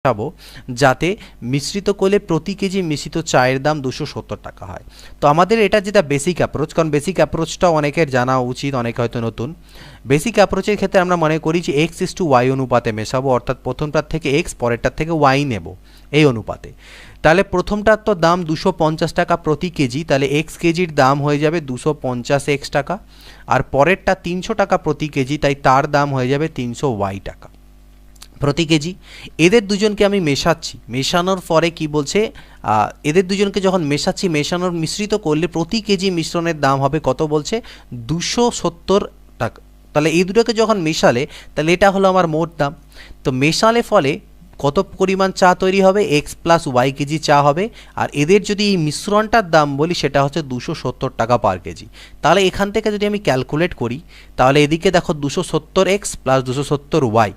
মেশাবো যাতে মিশ্রিত করলে প্রতি কেজি মিশ্রিত চায়ের দাম 270 টাকা হয়। তো আমাদের এটা যেটা বেসিক অ্যাপ্রোচ, কারণ বেসিক অ্যাপ্রোচটা অনেকের জানা উচিত, অনেকে হয়তো নতুন। বেসিক অ্যাপ্রোচের ক্ষেত্রে আমরা মনে করি যে x:y অনুপাতে মেশাবো, অর্থাৎ প্রথমটার থেকে x পরেরটার থেকে y নেব এই অনুপাতে। তাহলে প্রথমটার তো দাম 250 টাকা প্রতি কেজি, তাহলে x কেজির দাম হয়ে যাবে 250x টাকা, আর পরেরটা 300 টাকা প্রতি কেজি, তাই তার দাম হয়ে যাবে 300y টাকা প্রতি কেজি। এদের দুজনকে আমি মেশাচ্ছি, মেশানোর পরে কি বলছে, এদের দুজনকে যখন মেশাচ্ছি, মেশানোর মিশ্রিত করলে প্রতি কেজি মিশ্রণের দাম হবে কত বলছে, 270 টাকা। তাহলে এই দুটোকে যখন মেশালে তাহলে এটা হলো আমার মোট দাম। তো মেশালে ফলে কত পরিমাণ চা তৈরি হবে, x + y কেজি চা হবে। আর এদের যদি এই মিশ্রণটার দাম বলি সেটা হচ্ছে 270 টাকা পার কেজি। তাহলে এখান থেকে যদি আমি ক্যালকুলেট করি তাহলে এদিকে দেখো 270x + 270y,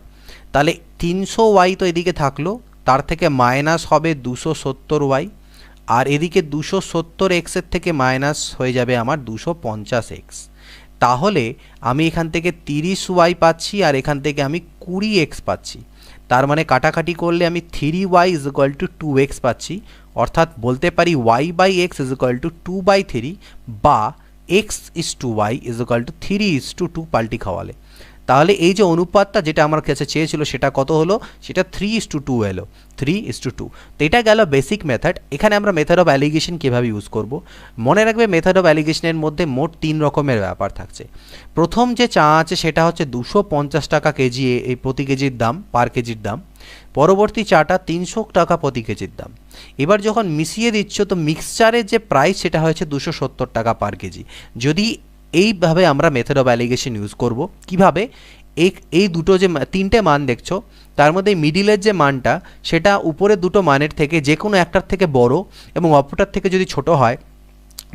তাহলে 300y তো এদিকে থাকলো, তার থেকে মাইনাস হবে 270y, আর এদিকে 270x এর থেকে মাইনাস হয়ে যাবে আমার 250x। তাহলে আমি এখান থেকে 30y পাচ্ছি আর এখান থেকে আমি 20x পাচ্ছি। তার মানে কাটাকাটি করলে আমি 3y = 2x পাচ্ছি, অর্থাৎ বলতে পারি y/x = 2/3 বা x:y = 3:2 পাল্টি খাওয়ালে। তাহলে এই যে অনুপাতটা যেটা আমার কাছে চেয়েছিল সেটা কত হলো, সেটা 3:2 এলো, 3:2। তো এটা গেল বেসিক মেথড। এখানে আমরা মেথড অফ অ্যালিগেশন কীভাবে ইউজ করব, মনে রাখবে মেথড অফ অ্যালিগেশনের মধ্যে মোট 3 রকমের ব্যাপার থাকছে। প্রথম যে চা আছে সেটা হচ্ছে 250 টাকা কেজি, এই প্রতি কেজির দাম, পার কেজির দাম। পরবর্তী চাটা 300 টাকা প্রতি কেজির দাম। এবার যখন মিশিয়ে দিচ্ছ তো মিক্সচারের যে প্রাইস সেটা হয়েছে 270 টাকা পার কেজি। যদি এইভাবে আমরা মেথড অফ অ্যালিগেশন ইউজ করব, কিভাবে, এই দুটো যে তিনটে মান দেখছো তার মধ্যে মিডিলের যে মানটা সেটা উপরে দুটো মানের থেকে যে কোনো একটার থেকে বড় এবং অপরটার থেকে যদি ছোট হয়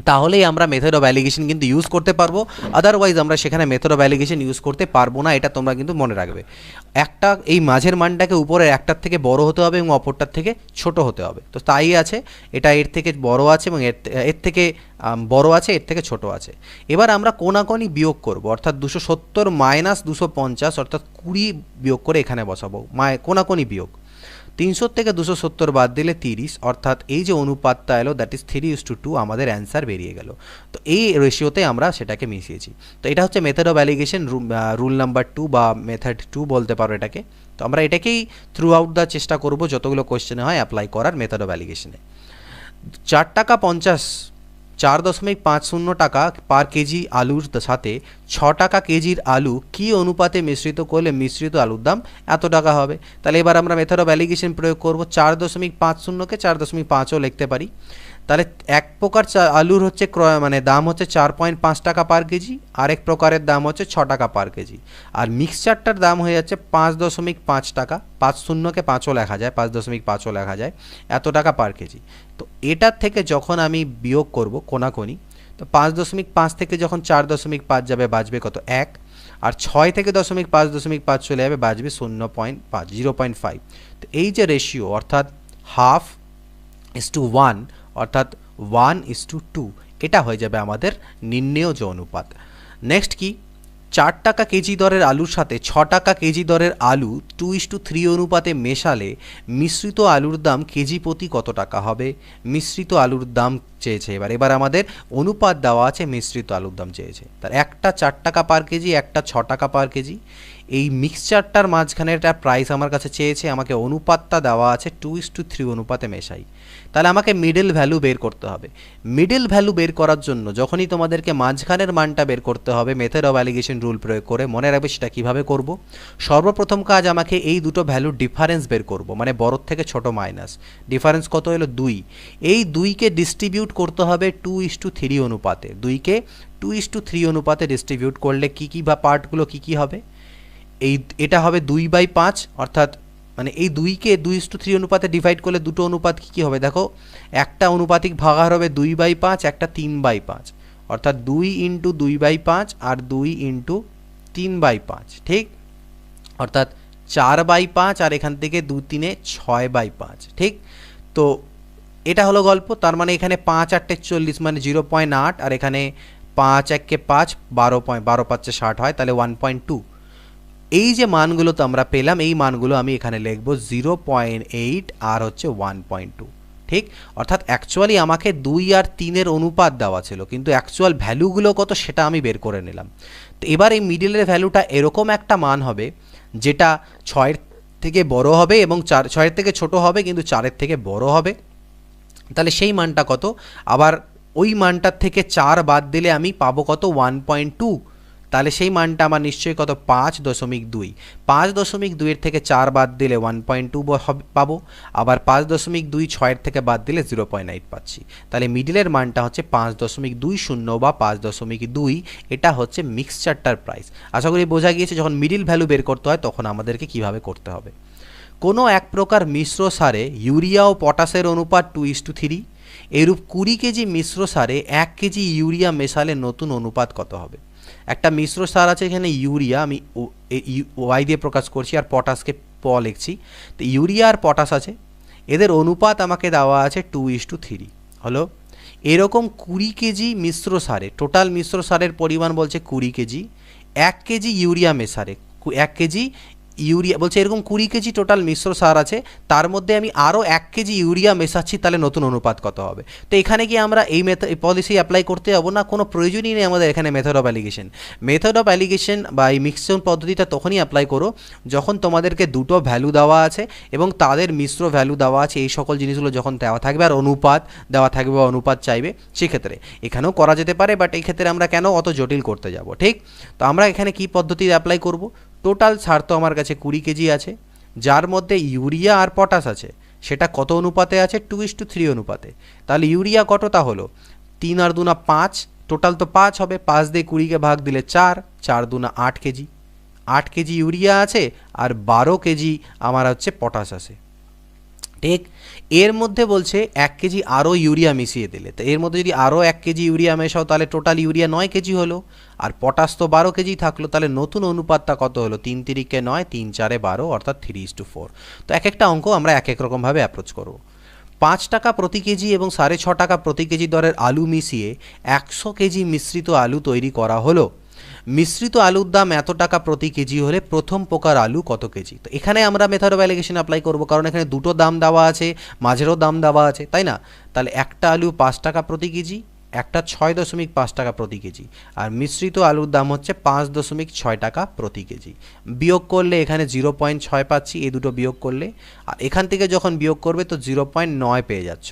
তাহলেই আমরা মেথড অফ অ্যালিগেশন কিন্তু ইউজ করতে পারবো, আদারওয়াইজ আমরা সেখানে মেথড অফ অ্যালিগেশন ইউজ করতে পারবো না। এটা তোমরা কিন্তু মনে রাখবে, একটা এই মাঝের মানটাকে উপরের একটার থেকে বড় হতে হবে এবং অপরটার থেকে ছোট হতে হবে। তো তাই আছে, এটা এর থেকে বড় আছে এবং এর থেকে বড় আছে, এর থেকে ছোট আছে। এবার আমরা কোনাকোনি বিয়োগ করব, অর্থাৎ 270 - 250 অর্থাৎ 20 বিয়োগ করে এখানে বসাবো, কোনাকোনি বিয়োগ। 300 থেকে 270 বাদ দিলে 30, অর্থাৎ এই যে অনুপাতটা এলো দ্যাট ইজ 3:2, আমাদের অ্যান্সার বেরিয়ে গেল। তো এই রেশিওতে আমরা সেটাকে মিশিয়েছি। তো এটা হচ্ছে method of allegation rule number 2 বা মেথড 2 বলতে পারো এটাকে। তো আমরা এটাকেই থ্রু আউট দ্য চেষ্টা করব যতগুলো কোয়েশ্চেনে হয় অ্যাপ্লাই করার মেথড অফ অ্যালিগেশনে। 4 টাকা 50, 4.50 টাকা পার কেজি আলুর সাথে 6 টাকা কেজির আলু কি অনুপাতে মিশ্রিত করলে মিশ্রিত আলুর দাম এত টাকা হবে। তাহলে এবার আমরা মেথড অফ অ্যালিগেশন প্রয়োগ করব। 4.50কে 4.5ও লিখতে পারি। তাহলে এক প্রকার আলুর হচ্ছে মানে দাম হচ্ছে 4.5 টাকা পার কেজি, আরেক প্রকারের দাম হচ্ছে 6 টাকা পার কেজি, আর মিক্সচারটার দাম হয়ে যাচ্ছে 5.5 টাকা, 50কে 5ও লেখা যায়, 5.5ও লেখা যায়, এত টাকা পার কেজি। তো এটার থেকে যখন আমি বিয়োগ করব কোনাকোনি, তো 5.5 থেকে যখন 4.5 যাবে বাঁচবে কত, 1, আর 6 থেকে 5.5 চলে যাবে বাঁচবে 0.5। তো এই যে রেশিও অর্থাৎ 1/2 অর্থাৎ 1:2, এটা হয়ে যাবে আমাদের নির্ণেয় যে অনুপাত। নেক্সট কি, 4 টাকা কেজি দরের আলুর সাথে 6 টাকা কেজি দরের আলু 2:3 অনুপাতে মেশালে মিশ্রিত আলুর দাম কেজি প্রতি কত টাকা হবে। মিশ্রিত আলুর দাম চেয়েছে, এবার আমাদের অনুপাত দেওয়া আছে, মিশ্রিত আলুর দাম চেয়েছে। তার একটা 4 টাকা পার কেজি, একটা 6 টাকা পার কেজি। এই মিক্সচারটার মাঝখানেরটা প্রাইস আমার কাছে চেয়েছে, আমাকে অনুপাতটা দেওয়া আছে 2:3 অনুপাতে মেশাই। তাহলে আমাকে মিডল ভ্যালু বের করতে হবে। মিডল ভ্যালু বের করার জন্য যখনই তোমাদেরকে মাঝখানের মানটা বের করতে হবে মেথড অফ অ্যালিগেশন রুল প্রয়োগ করে, মনে রাখবে সেটা কীভাবে করব। সর্বপ্রথম কাজ, আমাকে এই দুটো ভ্যালুর ডিফারেন্স বের করব, মানে বড় থেকে ছোট মাইনাস। ডিফারেন্স কত হলো, 2। এই 2কে ডিস্ট্রিবিউট করতে হবে 2:3 অনুপাতে। 2কে 2:3 অনুপাতে ডিস্ট্রিবিউট করলে কী কী বা পার্টগুলো কী কী হবে, এটা হবে 2/5, অর্থাৎ মানে এই 2কে 2:3 অনুপাতে ডিভাইড করলে দুটো অনুপাত কী কী হবে দেখো, একটা অনুপাতিক ভাগাহার হবে 2/5, একটা 3/5, অর্থাৎ 2 × 2/5 আর 2 × 3/5, ঠিক, অর্থাৎ 4/5, আর এখান থেকে 2 × 3 = 6/5, ঠিক। তো এটা হলো গল্প। তার মানে এখানে 5 × 8 = 40 মানে 0.8, আর এখানে 5 × 1 = 5, 12 5 = 60 হয়, তাহলে 1.2। এই যে মানগুলো তো আমরা পেলাম, এই মানগুলো আমি এখানে লিখব 0.8 আর হচ্ছে 1.2, ঠিক। অর্থাৎ অ্যাকচুয়ালি আমাকে 2 আর 3-এর অনুপাত দেওয়া ছিল, কিন্তু অ্যাকচুয়াল ভ্যালুগুলো কত সেটা আমি বের করে নিলাম। তো এবার এই মিডিলের ভ্যালুটা এরকম একটা মান হবে যেটা 6-এর থেকে বড় হবে এবং 6-এর থেকে ছোট হবে কিন্তু 4-এর থেকে বড় হবে। তাহলে সেই মানটা কত? আবার ওই মানটার থেকে 4 বাদ দিলে আমি পাবো কত? 1.2। তাহলে সেই মানটা আমার নিশ্চয়ই কত? 5.2। 5.2-এর থেকে 4 বাদ দিলে 1.2 পাবো। আবার 5.2 6-এর থেকে বাদ দিলে 0.8 পাচ্ছি। তাহলে মিডিলের মানটা হচ্ছে 5.20 বা 5.2। এটা হচ্ছে মিক্সচারটার প্রাইস। আশা করি বোঝা গিয়েছে যখন মিডিল ভ্যালু বের করতে হয় তখন আমাদেরকে কিভাবে করতে হবে। কোনো এক প্রকার মিশ্র সারে ইউরিয়া ও পটাশের অনুপাত 2:3। এরূপ 20 কেজি মিশ্র সারে 1 কেজি ইউরিয়া মেশালে নতুন অনুপাত কত হবে? একটা মিশ্র সার আছে এখানে ইউরিয়া, আমি ওয়াই দিয়ে প্রকাশ করছি আর পটাশকে প লিখছি। তো ইউরিয়া আর পটাশ আছে, এদের অনুপাত আমাকে দেওয়া আছে 2:3 হলো। এরকম 20 কেজি মিশ্র সারে, টোটাল মিশ্র সারের পরিমাণ বলছে 20 কেজি, 1 কেজি ইউরিয়া মেশারে 1 কেজি ইউরিয়া বলছে, এরকম 20 কেজি টোটাল মিশ্র সার আছে, তার মধ্যে আমি আরও 1 কেজি ইউরিয়া মেশাচ্ছি, তাহলে নতুন অনুপাত কত হবে? তো এখানে কি আমরা এই পলিসি অ্যাপ্লাই করতে যাবো না? কোনো প্রয়োজনই নেই আমাদের এখানে method of allegation. Method of allegation বা এই মিক্সচার পদ্ধতিটা তখনই অ্যাপ্লাই করো যখন তোমাদেরকে দুটো ভ্যালু দেওয়া আছে এবং তাদের মিশ্র ভ্যালু দেওয়া আছে, এই সকল জিনিসগুলো যখন দেওয়া থাকবে আর অনুপাত দেওয়া থাকবে বা অনুপাত চাইবে, সেক্ষেত্রে এখানেও করা যেতে পারে, বাট এই ক্ষেত্রে আমরা কেন অত জটিল করতে যাব, ঠিক? তো আমরা এখানে কি পদ্ধতি অ্যাপ্লাই করব? টোটাল সার তো আমার কাছে 20 কেজি আছে, যার মধ্যে ইউরিয়া আর পটাশ আছে, সেটা কত অনুপাতে আছে? 2:3 অনুপাতে। তাহলে ইউরিয়া কতটা হলো? 3 আর 2 5, টোটাল তো 5 হবে, 5 দিয়ে 20-কে ভাগ দিলে 4, 4 2 8 কেজি। 8 কেজি ইউরিয়া আছে আর 12 কেজি আমার হচ্ছে পটাশ আছে, ঠিক। এর মধ্যে বলছে 1 কেজি আরও ইউরিয়া মিশিয়ে দিলে, তো এর মধ্যে যদি আরও 1 কেজি ইউরিয়া মেশাও তাহলে টোটাল ইউরিয়া 9 কেজি হলো, আর পটাশ তো 12 কেজি থাকলো। তাহলে নতুন অনুপাতটা কত হলো? 3 3-কে 9, 3 4-এ 12, অর্থাৎ 3:4। তো এক একটা অঙ্ক আমরা এক এক রকমভাবে অ্যাপ্রোচ করব। 5 টাকা প্রতি কেজি এবং 6.5 টাকা প্রতি কেজি দরের আলু মিশিয়ে 100 কেজি মিশ্রিত আলু তৈরি করা হলো। মিশ্রিত আলুর দাম এত টাকা প্রতি কেজি হলে প্রথম প্রকার আলু কত কেজি? তো এখানে আমরা মেথড অফ অ্যালিগেশন অ্যাপ্লাই করব, কারণ এখানে দুটো দাম দেওয়া আছে, মাঝেরও দাম দেওয়া আছে, তাই না? তাহলে একটা আলু 5 টাকা প্রতি কেজি, একটা 6.5 টাকা প্রতি কেজি, আর মিশ্রিত আলুর দাম হচ্ছে 5.6 টাকা প্রতি কেজি। বিয়োগ করলে এখানে 0.6 পাচ্ছি, এই দুটো বিয়োগ করলে, আর এখান থেকে যখন বিয়োগ করবে তো 0.9 পেয়ে যাচ্ছ।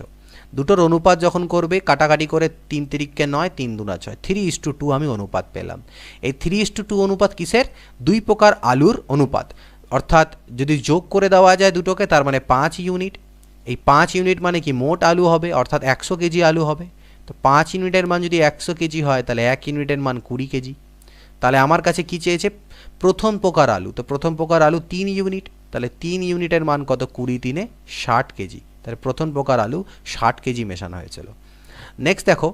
দুটোর অনুপাত যখন করবে কাটাকাটি করে 3 3-কে 9, 3 2 6, 3:2 আমি অনুপাত পেলাম। এই 3:2 অনুপাত কিসের? দুই প্রকার আলুর অনুপাত। অর্থাৎ যদি যোগ করে দেওয়া যায় দুটোকে, তার মানে 5 ইউনিট। এই 5 ইউনিট মানে কি? মোট আলু হবে, অর্থাৎ 100 কেজি আলু হবে। তো 5 ইউনিটের মান যদি 100 কেজি হয় তাহলে 1 ইউনিটের মান 20 কেজি। তাহলে আমার কাছে কি চেয়েছে? প্রথম প্রকার আলু। তো প্রথম প্রকার আলু 3 ইউনিট, তাহলে 3 ইউনিটের মান কত? 20 3-এ 60 কেজি। তাহলে প্রথম প্রকার আলু 60 কেজি মেশানো হয়েছিল। নেক্সট দেখো,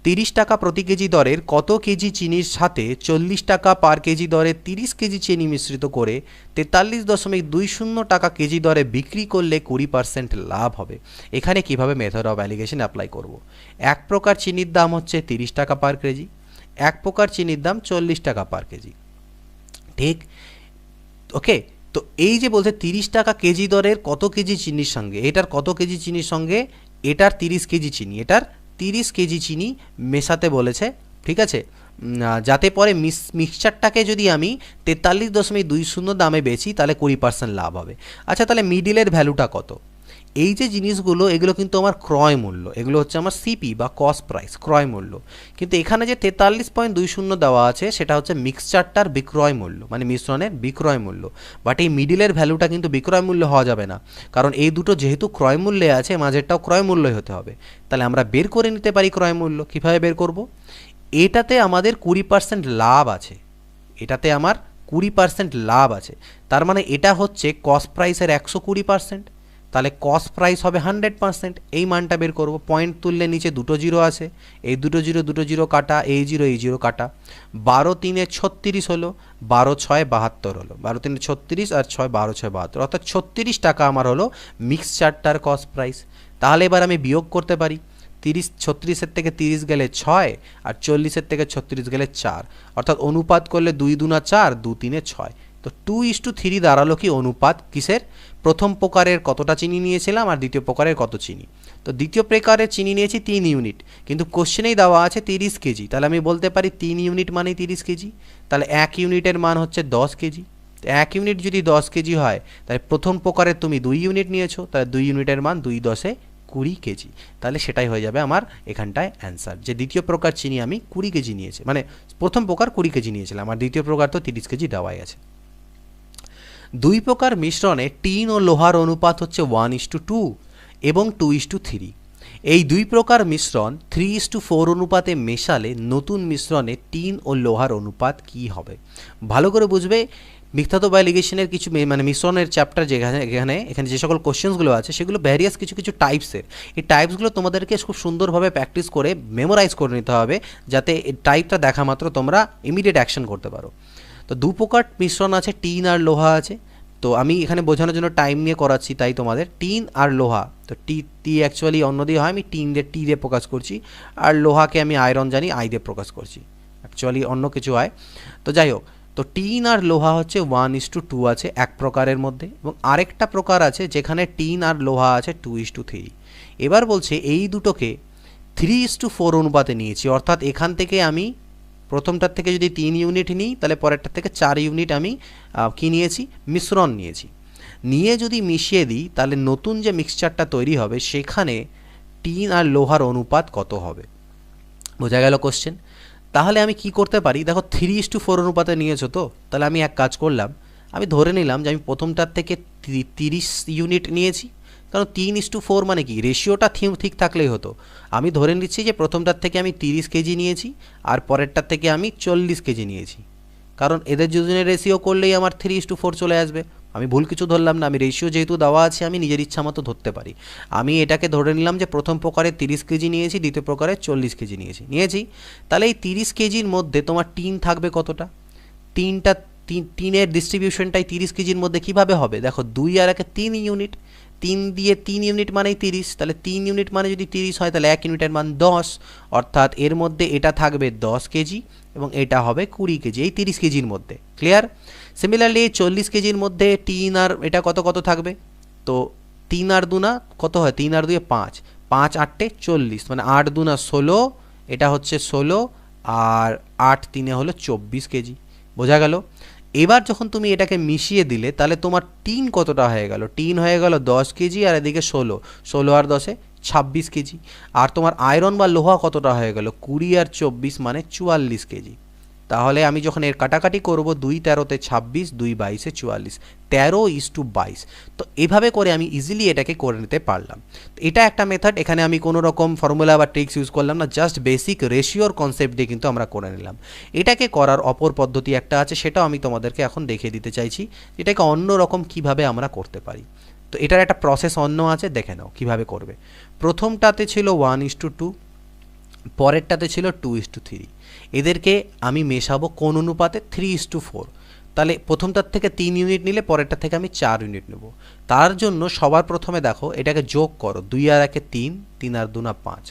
30 টাকা প্রতি কেজি দরের কত কেজি চিনির সাথে 40 টাকা পার কেজি দরে 30 কেজি চিনি মিশ্রিত করে 43.20 টাকা কেজি দরে বিক্রি করলে 20% লাভ হবে। এখানে কিভাবে মেথড অফ অ্যালিগেশন অ্যাপ্লাই করব? এক প্রকার চিনির দাম হচ্ছে 30 টাকা পার কেজি, এক প্রকার চিনির দাম 40 টাকা পার কেজি, ঠিক। ওকে, তো এই যে বলছে 30 টাকা কেজি দরের কত কেজি চিনির সঙ্গে, এটার কত কেজি চিনির সঙ্গে এটার 30 কেজি চিনি, এটার 30 কেজি চিনি মেশাতে বলেছে, ঠিক আছে। যাতে পরে মিক্সচারটাকে যদি আমি 43.20 দামে বেচি তাহলে 20% লাভ হবে। আচ্ছা, তাহলে মিডিলের ভ্যালুটা কত? এই যে জিনিসগুলো এগুলো কিন্তু আমার ক্রয় মূল্য, এগুলো হচ্ছে আমার সিপি বা কস্ট প্রাইস, ক্রয় মূল্য। কিন্তু এখানে যে 43.20 দেওয়া আছে সেটা হচ্ছে মিক্সচারটার বিক্রয় মূল্য, মানে মিশ্রণের বিক্রয় মূল্য। বাট এই মিডিলের ভ্যালুটা কিন্তু বিক্রয় মূল্য হওয়া যাবে না, কারণ এই দুটো যেহেতু ক্রয় মূল্যে আছে, মাঝেরটাও ক্রয় মূল্যই হতে হবে। তাহলে আমরা বের করে নিতে পারি ক্রয় মূল্য। কীভাবে বের করব? এটাতে আমাদের 20% লাভ আছে, এটাতে আমার 20% লাভ আছে, তার মানে এটা হচ্ছে কস্ট প্রাইসের 120%। তাহলে কস্ট প্রাইস হবে 100%। এই মানটা বের করব। পয়েন্ট তুললে নিচে দুটো জিরো আছে, এই দুটো জিরো কাটা, এই জিরো কাটা। 12 3-এ 36 হলো, 12 6 72 হলো, 12 3-এ 36 আর 6 12 6 72, অর্থাৎ 36 টাকা আমার হলো মিক্সচারটার কস্ট প্রাইস। তাহলে এবার আমি বিয়োগ করতে পারি। 36-এর থেকে 30 গেলে 6, আর 40-এর থেকে 36 গেলে 4, অর্থাৎ অনুপাত করলে 2 2 4, 2 3-এ 6। তো 2:3 দাঁড়ালো কি অনুপাত কিসের? প্রথম প্রকারের কতটা চিনি নিয়েছিলাম আর দ্বিতীয় প্রকারের কত চিনি। তো দ্বিতীয় প্রকারের চিনি নিয়েছি 3 ইউনিট, কিন্তু কোশ্চেনেই দেওয়া আছে 30 কেজি, তাহলে আমি বলতে পারি 3 ইউনিট মানেই 30 কেজি। তাহলে 1 ইউনিটের মান হচ্ছে 10 কেজি। 1 ইউনিট যদি 10 কেজি হয় তাহলে প্রথম প্রকারের তুমি 2 ইউনিট নিয়েছো, তাহলে 2 ইউনিটের মান 2 10 20 কেজি। তাহলে সেটাই হয়ে যাবে আমার এখানটায় অ্যান্সার, যে দ্বিতীয় প্রকার চিনি আমি 20 কেজি নিয়েছি, মানে প্রথম প্রকার 20 কেজি নিয়েছিলাম আর দ্বিতীয় প্রকার তো 30 কেজি দেওয়াই আছে। দুই প্রকার মিশ্রণে টিন ও লোহার অনুপাত হচ্ছে 1:2 এবং 2:3। এই দুই প্রকার মিশ্রণ 3:4 অনুপাতে মেশালে নতুন মিশ্রণে টিন ও লোহার অনুপাত কি হবে? ভালো করে বুঝবে। মিথ্যাত্ব বা এলিগেশনের কিছু মানে মিশ্রণের চ্যাপ্টার এখানে যে সকল কোশ্চেন্সগুলো আছে সেগুলো ভ্যারিয়াস কিছু টাইপসের। এই টাইপসগুলো তোমাদেরকে খুব সুন্দরভাবে প্র্যাকটিস করে মেমোরাইজ করে নিতে হবে, যাতে এই টাইপটা দেখা মাত্র তোমরা ইমিডিয়েট অ্যাকশন করতে পারো। তো দু প্রকার মিশ্রণ আছে, টিন আর লোহা আছে। তো আমি এখানে বোঝানোর জন্য টাইম নিয়ে করাচ্ছি, তাই তোমাদের টিন আর লোহা, তো টি অ্যাকচুয়ালি অন্য দিয়ে হয়, আমি টি দিয়ে প্রকাশ করছি, আর লোহাকে আমি আয়রন জানি আই দিয়ে প্রকাশ করছি, অ্যাকচুয়ালি অন্য কিছু হয়। তো যাই হোক, তো টিন আর লোহা হচ্ছে 1:2 আছে এক প্রকারের মধ্যে, এবং আরেকটা প্রকার আছে যেখানে টিন আর লোহা আছে 2:3। এবার বলছে এই দুটোকে 3:4 অনুপাতে নিয়েছি, অর্থাৎ এখান থেকে আমি প্রথমটার থেকে যদি 3 ইউনিট নিই তাহলে পরেরটার থেকে 4 ইউনিট আমি কি নিয়েছি? মিশ্রণ নিয়েছি। নিয়ে যদি মিশিয়ে দিই তাহলে নতুন যে মিক্সচারটা তৈরি হবে সেখানে টিন আর লোহার অনুপাত কত হবে? বোঝা গেল কোশ্চেন? তাহলে আমি কি করতে পারি? দেখো 3:4 অনুপাতে নিয়েছো, তো তাহলে আমি এক কাজ করলাম, আমি ধরে নিলাম যে আমি প্রথমটার থেকে 30 ইউনিট নিয়েছি, কারণ 3:4 মানে কি, রেশিওটা ঠিক থাকলেই হতো। আমি ধরে নিচ্ছি যে প্রথমটার থেকে আমি 30 কেজি নিয়েছি আর পরেরটার থেকে আমি 40 কেজি নিয়েছি, কারণ এদের দুজনের রেশিও করলেই আমার 3:4 চলে আসবে। আমি ভুল কিছু ধরলাম না, আমি রেশিও যেহেতু দেওয়া আছে আমি নিজের ইচ্ছা মতো ধরতে পারি। আমি এটাকে ধরে নিলাম যে প্রথম প্রকারে 30 কেজি নিয়েছি, দ্বিতীয় প্রকারে 40 কেজি নিয়েছি। তাহলে এই 30 কেজির মধ্যে তোমার টিন থাকবে কতটা? টিনের ডিস্ট্রিবিউশনটাই 30 কেজির মধ্যে কিভাবে হবে? দেখো 2 আর 1 3 ইউনিট, 3 দিয়ে 3 ইউনিট মানেই 30, তাহলে 3 ইউনিট মানে যদি 30 হয় তাহলে 1 ইউনিটের মান 10, অর্থাৎ এর মধ্যে এটা থাকবে 10 কেজি এবং এটা হবে 20 কেজি এই 30 কেজির মধ্যে। ক্লিয়ার? সিমিলারলি 40 কেজির মধ্যে টিন আর এটা কত থাকবে? তো 3 আর 2 না কত হয়? 3 আর 2 5, 5 8 40, মানে 8 2 16, এটা হচ্ছে 16 আর 8 3 হলো 24 কেজি। বোঝা গেল? এবার যখন তুমি এটাকে মিশিয়ে দিলে তাহলে তোমার টিন কতটা হয়ে গেল? টিন হয়ে গেল 10 কেজি আর এদিকে 16 আর 10 26 কেজি। আর তোমার আয়রন বা লোহা কতটা হয়ে গেল? 20 আর 24 মানে 44 কেজি। তাহলে আমি যখন এর কাটাকাটি করব, 2 13 26, 2 22 44, 13:22। তো এভাবে করে আমি ইজিলি এটাকে করে নিতে পারলাম। তো এটা একটা মেথড, এখানে আমি কোনো রকম ফর্মুলা বা ট্রিক্স ইউজ করলাম না, জাস্ট বেসিক রেশিওর কনসেপ্ট দিয়ে কিন্তু আমরা করে নিলাম। এটাকে করার অপর পদ্ধতি একটা আছে, সেটাও আমি তোমাদেরকে এখন দেখিয়ে দিতে চাইছি, এটাকে অন্য রকম কীভাবে আমরা করতে পারি। তো এটার একটা প্রসেস অন্য আছে, দেখে নাও কীভাবে করবে। প্রথমটাতে ছিল 1:2, পরেরটাতে ছিল 2:3। এদেরকে আমি মেশাবো কোন অনুপাতে? 3:4। তাহলে প্রথমটার থেকে 3 ইউনিট নিলে পরেরটা থেকে আমি 4 ইউনিট নেব। তার জন্য সবার প্রথমে দেখো এটাকে যোগ করো, 2 আর 1 3, 3 আর 2 5,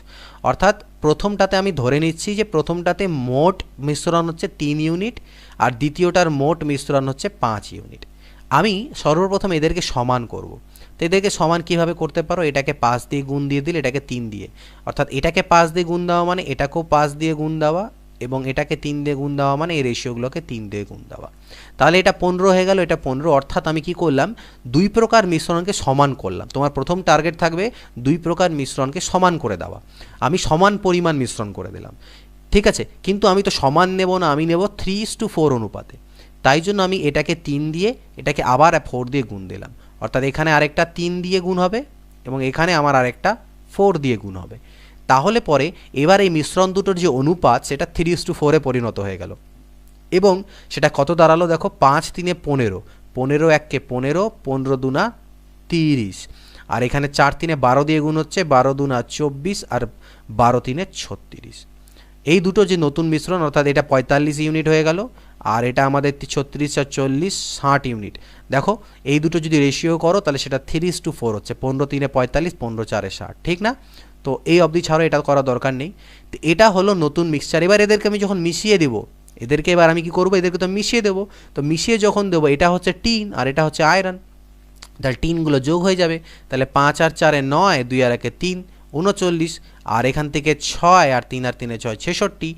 অর্থাৎ প্রথমটাতে আমি ধরে নিচ্ছি যে প্রথমটাতে মোট মিশ্রণ হচ্ছে 3 ইউনিট আর দ্বিতীয়টার মোট মিশ্রণ হচ্ছে 5 ইউনিট। আমি সর্বপ্রথম এদেরকে সমান করব। তো এদেরকে সমান কীভাবে করতে পারো? এটাকে 5 দিয়ে গুণ দিয়ে দিলে এটাকে 3 দিয়ে, অর্থাৎ এটাকে 5 দিয়ে গুণ দেওয়া মানে এটাকেও 5 দিয়ে গুণ দেওয়া, এবং এটাকে 3 দিয়ে গুণ দেওয়া মানে এই রেশিওগুলোকে 3 দিয়ে গুণ দেওয়া। তাহলে এটা 15 হয়ে গেল, এটা 15, অর্থাৎ আমি কি করলাম? দুই প্রকার মিশ্রণকে সমান করলাম। তোমার প্রথম টার্গেট থাকবে দুই প্রকার মিশ্রণকে সমান করে দেওয়া। আমি সমান পরিমাণ মিশ্রণ করে দিলাম, ঠিক আছে, কিন্তু আমি তো সমান নেব না, আমি নেব 3:4 অনুপাতে। তাই জন্য আমি এটাকে 3 দিয়ে এটাকে আবার 4 দিয়ে গুণ দিলাম, অর্থাৎ এখানে আরেকটা 3 দিয়ে গুণ হবে এবং এখানে আমার আরেকটা 4 দিয়ে গুণ হবে। তাহলে পরে এবার এই মিশ্রণ দুটোর যে অনুপাত সেটা 3:4-এ পরিণত হয়ে গেল, এবং সেটা কত দাঁড়ালো? দেখো 5 3 15, 15 1 15, 15 2 30, আর এখানে 4 3 12 দিয়ে গুণ হচ্ছে, 12 2 24 আর 12 3 36। এই দুটো যে নতুন মিশ্রণ, অর্থাৎ এটা 45 ইউনিট হয়ে গেল আর এটা আমাদের 36 আর 40 60 ইউনিট। দেখো এই দুটো যদি রেশিও করো তাহলে সেটা 3:4 হচ্ছে, 15 3 45, 15 4 60, ঠিক না? তো এই অবধি ছাড়ো, এটা করা দরকার নেই। তো এটা হলো নতুন মিক্সচার। এবার এদেরকে আমি যখন মিশিয়ে দেব এদেরকে এবার আমি কি করব, এদেরকে তো মিশিয়ে দেবো। তো মিশিয়ে যখন দেবো, এটা হচ্ছে টিন আর এটা হচ্ছে আয়রন, তাহলে টিনগুলো যোগ হয়ে যাবে। তাহলে 5 আর 4 9, 2 আর 1 3, 39। আর এখান থেকে 6 আর 3 আর 3 6, 66।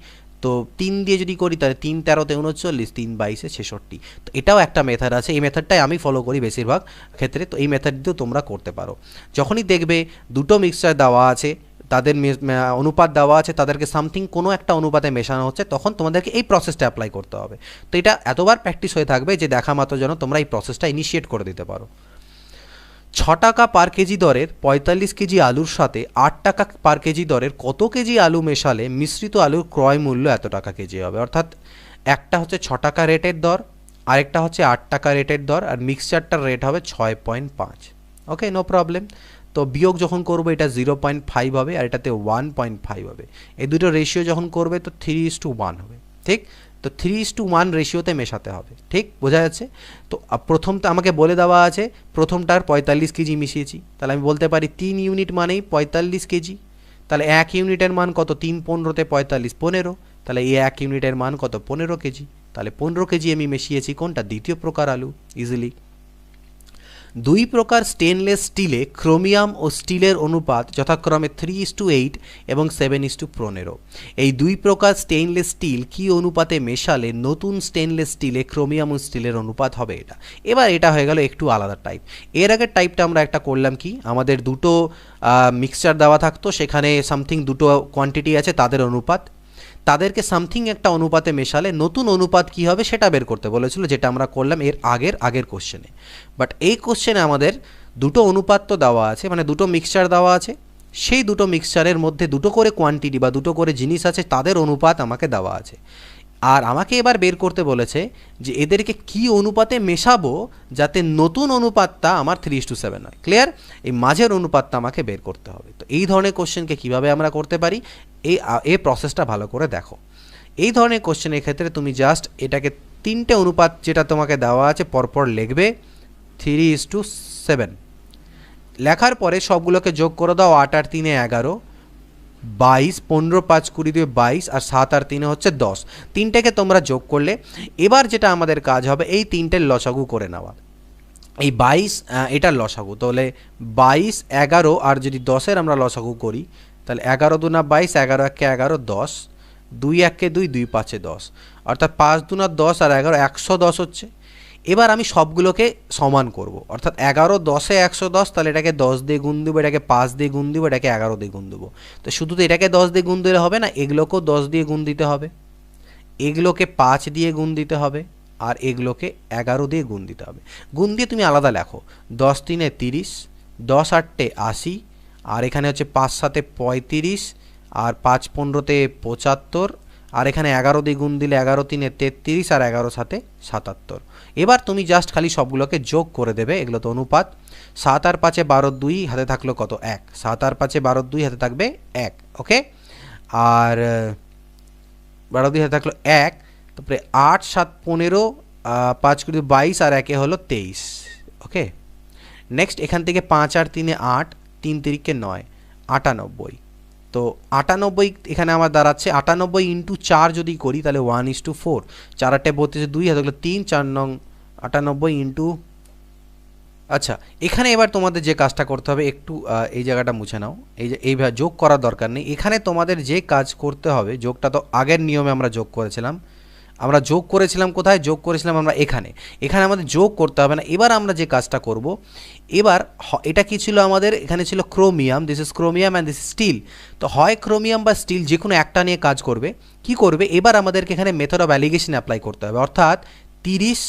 তো 3 দিয়ে যদি করি তাহলে 3 13 39, 3 22 66। তো এটাও একটা মেথড আছে, এই মেথডটাই আমি ফলো করি বেশিরভাগ ক্ষেত্রে। তো এই মেথড দিয়েও তোমরা করতে পারো। যখনই দেখবে দুটো মিক্সচার দেওয়া আছে, তাদের অনুপাত দেওয়া আছে, তাদেরকে সামথিং কোনো একটা অনুপাতে মেশানো হচ্ছে, তখন তোমাদেরকে এই প্রসেসটা অ্যাপ্লাই করতে হবে। তো এটা এতবার প্র্যাকটিস হয়ে থাকবে যে দেখা মাত্র যেন তোমরা এই প্রসেসটা ইনিশিয়েট করে দিতে পারো। 6 টাকা পার কেজি দরের 45 কেজি আলুর সাথে 8 টাকা পার কেজি দরের কত কেজি আলু মেশালে মিশ্রিত আলুর ক্রয় মূল্য এত টাকা কেজি হবে। অর্থাৎ একটা হচ্ছে 6 টাকা রেটের দর, আরেকটা হচ্ছে 8 টাকা রেটের দর, আর মিক্সচারটার রেট হবে 6.5। ওকে, নো প্রবলেম। তো বিয়োগ যখন করবো এটা 0.5 হবে আর এটাতে 1.5 হবে। এই দুটো রেশিও যখন করবে তো 3:1 হবে। ঠিক, তো 3:1 রেশিওতে মেশাতে হবে। ঠিক, বোঝা যাচ্ছে? তো প্রথমটা আমাকে বলে দেওয়া আছে, প্রথমটার 45 কেজি মিশিয়েছি, তাহলে আমি বলতে পারি 3 ইউনিট মানেই 45 কেজি। তাহলে 1 ইউনিটের মান কত, 3 15 45 15, তাহলে এই 1 ইউনিটের মান কত, 15 কেজি। তাহলে 15 কেজি আমি মিশিয়েছি কোনটা, দ্বিতীয় প্রকার আলু, ইজিলি। 2 প্রকার স্টেনলেস স্টিলে ক্রোমিয়াম ও স্টিলের অনুপাত যথাক্রমে 3:8 এবং 7:15। এই 2 প্রকার স্টেনলেস স্টিল কি অনুপাতে মেশালে নতুন স্টেনলেস স্টিলে ক্রোমিয়াম ও স্টিলের অনুপাত হবে এটা। এবার এটা হয়ে গেল একটু আলাদা টাইপ। এর আগের টাইপটা আমরা একটা করলাম কি, আমাদের দুটো মিক্সচার দেওয়া থাকতো, সেখানে সামথিং দুটো কোয়ান্টিটি আছে, তাদের অনুপাত, তাদেরকে সামথিং একটা অনুপাতে মেশালে নতুন অনুপাত কি হবে সেটা বের করতে বলেছিল, যেটা আমরা করলাম এর আগের কোশ্চেনে। বাট এই কোশ্চেনে আমাদের দুটো অনুপাত তো দেওয়া আছে, মানে দুটো মিক্সচার দেওয়া আছে, সেই দুটো মিক্সচারের মধ্যে দুটো করে কোয়ান্টিটি বা দুটো করে জিনিস আছে, তাদের অনুপাত আমাকে দেওয়া আছে। আর আমাকে এবার বের করতে বলেছে যে এদেরকে কি অনুপাতে মেশাবো যাতে নতুন অনুপাতটা আমার 3:7 হয়। ক্লিয়ার? এই মাঝের অনুপাতটা আমাকে বের করতে হবে। তো এই ধরনের কোশ্চেনকে কীভাবে আমরা করতে পারি, এই প্রসেসটা ভালো করে দেখো। এই ধরনের কোশ্চেনের ক্ষেত্রে তুমি জাস্ট এটাকে 3টে অনুপাত যেটা তোমাকে দেওয়া আছে পরপর লিখবে, 3:7। লেখার পরে সবগুলোকে যোগ করে দাও, 8 আর 3 11, 22, 15 5 20 দিয়ে 22, আর 7 আর 3 হচ্ছে 10। তিনটেকে তোমরা যোগ করলে এবার যেটা আমাদের কাজ হবে এই তিনটের লসাগু করে নেওয়া। এই 22 এটার লসাগু, তাহলে 22 11 আর যদি 10-এর আমরা লসাগু করি তাহলে 11 2 22, 11 1 11 10, 2 1 2 2 5 10, অর্থাৎ 5 2 10 আর 11 110 হচ্ছে। এবার আমি সবগুলোকে সমান করব, অর্থাৎ 11 10-এ 110, তাহলে এটাকে 10 দিয়ে গুণ দেবো, এটাকে 5 দিয়ে গুণ দেবো, এটাকে 11 দিয়ে গুণ দেবো। তো শুধু তো এটাকে 10 দিয়ে গুণ দিলে হবে না, এগুলোকেও 10 দিয়ে গুণ দিতে হবে, এগুলোকে 5 দিয়ে গুণ দিতে হবে, আর এগুলোকে 11 দিয়ে গুণ দিতে হবে। গুণ দিয়ে তুমি আলাদা লেখো, 10 3-এ 30, 10 8-এ 80, আর এখানে হচ্ছে 5 7-এ 35, আর 5 15-তে 75, আর এখানে 11 দিয়ে গুণ দিলে 11 3-এ 33, আর 11 7-এ 77। এবার তুমি জাস্ট খালি সবগুলোকে যোগ করে দেবে, এগুলো তো অনুপাত। 7 আর 5-এ 12, 2 হাতে থাকলো কত, 1। 7 আর 5-এ 12, 2 হাতে থাকবে 1। ওকে, আর 12 2 হাতে থাকলো 1, তারপরে 8 7 15, 5 20 22, আর 1-এ হলো 23। ওকে, নেক্সট এখান থেকে 5 আর 3-এ 8, 3 3-কে 9, 98। তো 98 এখানে আমার দাঁড়াচ্ছে 98 ইন্টু 4 যদি করি তাহলে 1:4, 4 8 32, 2 হাতে থাকলো 3, 4 নং 98 ইন্টু। আচ্ছা, এখানে এবার তোমাদের যে কাজটা করতে হবে, একটু এই জায়গাটা মুছে নাও, এইভাবে যোগ করার দরকার নেই। এখানে তোমাদের যে কাজ করতে হবে, যোগটা তো আগের নিয়মে আমরা যোগ করেছিলাম, কোথায় যোগ করেছিলাম আমরা এখানে আমাদের যোগ করতে হবে না। এবার আমরা যে কাজটা করব, এবার এটা কি ছিল আমাদের, এখানে ছিল chromium, this is chromium and this is steel. তো হয় ক্রোমিয়াম বা স্টিল যে কোনো একটা নিয়ে কাজ করবে। কি করবে, এবার আমাদেরকে এখানে মেথড অফ অ্যালিগেশন অ্যাপ্লাই করতে হবে, অর্থাৎ 30